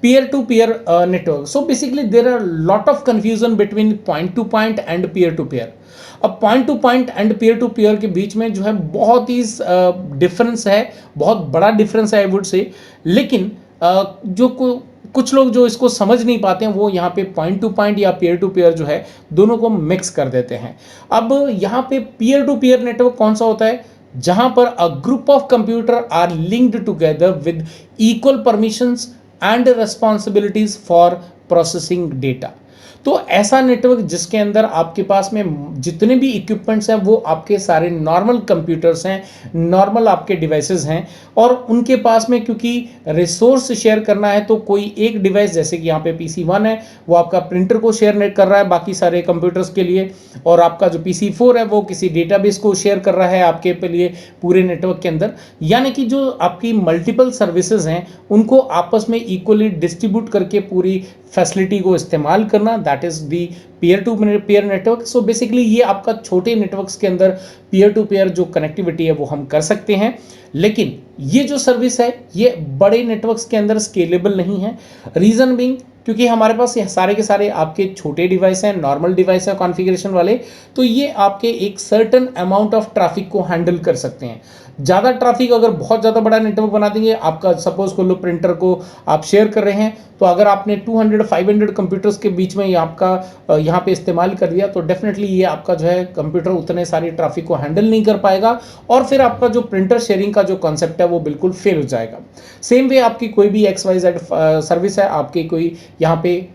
peer to peer network. So basically there are lot of confusion between point to point and peer to peer. अब point to point and peer to peer के बीच में जो है बहुत ही difference है, बहुत बड़ा डिफरेंस है आई वुड से. लेकिन जो कुछ लोग जो इसको समझ नहीं पाते हैं वो यहाँ पे पॉइंट टू पॉइंट या peer टू peer जो है दोनों को मिक्स कर देते हैं. अब यहाँ पे peer टू peer नेटवर्क कौन सा होता है, जहां पर a group of computer are linked together with equal permissions and responsibilities for processing data. तो ऐसा नेटवर्क जिसके अंदर आपके पास में जितने भी इक्विपमेंट्स हैं वो आपके सारे नॉर्मल कंप्यूटर्स हैं, नॉर्मल आपके डिवाइसेस हैं, और उनके पास में क्योंकि रिसोर्स शेयर करना है तो कोई एक डिवाइस, जैसे कि यहाँ पे PC1 है वो आपका प्रिंटर को शेयर कर रहा है बाकी सारे कंप्यूटर्स के लिए, और आपका जो PC4 है वो किसी डेटाबेस को शेयर कर रहा है आपके लिए पूरे नेटवर्क के अंदर. यानी कि जो आपकी मल्टीपल सर्विसेज हैं उनको आपस में इक्वली डिस्ट्रीब्यूट करके पूरी फैसिलिटी को इस्तेमाल करना, that is the peer to peer network. So basically ये आपका छोटे नेटवर्क्स के अंदर peer टू peer जो कनेक्टिविटी है वो हम कर सकते हैं. लेकिन ये जो सर्विस है ये बड़े नेटवर्क्स के अंदर स्केलेबल नहीं है. रीजन बीइंग क्योंकि हमारे पास ये सारे के सारे आपके छोटे डिवाइस हैं, नॉर्मल डिवाइस है कॉन्फ़िगरेशन वाले, तो ये आपके एक सर्टन अमाउंट ऑफ ट्रैफिक को हैंडल कर सकते हैं. ज़्यादा ट्रैफिक अगर बहुत ज़्यादा बड़ा नेटवर्क बना देंगे, आपका सपोज को लो प्रिंटर को आप शेयर कर रहे हैं, तो अगर आपने 200-500 कंप्यूटर्स के बीच में ये आपका यहाँ पे इस्तेमाल कर दिया तो डेफिनेटली ये आपका जो है कंप्यूटर उतने सारी ट्रैफिक को हैंडल नहीं कर पाएगा, और फिर आपका जो प्रिंटर शेयरिंग का जो कॉन्सेप्ट है वो बिल्कुल फेल हो जाएगा. सेम वे आपकी कोई भी XYZ सर्विस है आपकी कोई यहाँ पे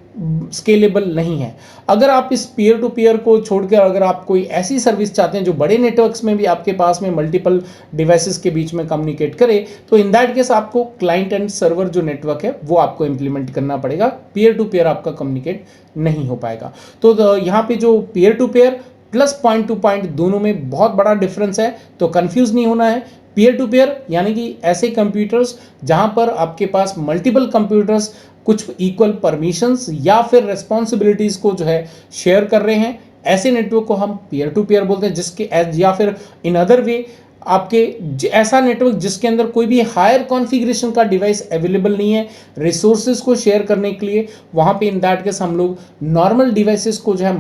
स्केलेबल नहीं है. अगर आप इस peer टू peer को छोड़कर अगर आप कोई ऐसी सर्विस चाहते हैं जो बड़े नेटवर्क्स में भी आपके पास में मल्टीपल डिवाइसेस के बीच में कम्युनिकेट करे, तो इन दैट केस आपको क्लाइंट एंड सर्वर जो नेटवर्क है वो आपको इंप्लीमेंट करना पड़ेगा. peer टू peer आपका कम्युनिकेट नहीं हो पाएगा. तो यहाँ पे जो peer to peer plus point to point दोनों में बहुत बड़ा डिफरेंस है, तो कंफ्यूज नहीं होना है. peer टू peer यानी कि ऐसे कंप्यूटर्स जहां पर आपके पास मल्टीपल कंप्यूटर्स कुछ इक्वल परमिशंस या फिर रिस्पॉन्सिबिलिटीज को जो है शेयर कर रहे हैं, ऐसे नेटवर्क को हम peer टू peer बोलते हैं. जिसके या फिर इन अदर वे आपके ऐसा नेटवर्क जिसके अंदर कोई भी हायर कॉन्फ़िगरेशन का डिवाइस अवेलेबल नहीं है रिसोर्सेज को शेयर करने के लिए, वहाँ पे इन दैट केस हम लोग नॉर्मल डिवाइसेस को जो है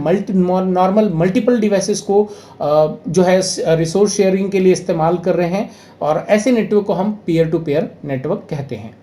नॉर्मल मल्टीपल डिवाइसेस को जो है रिसोर्स शेयरिंग के लिए इस्तेमाल कर रहे हैं, और ऐसे नेटवर्क को हम peer टू peer नेटवर्क कहते हैं.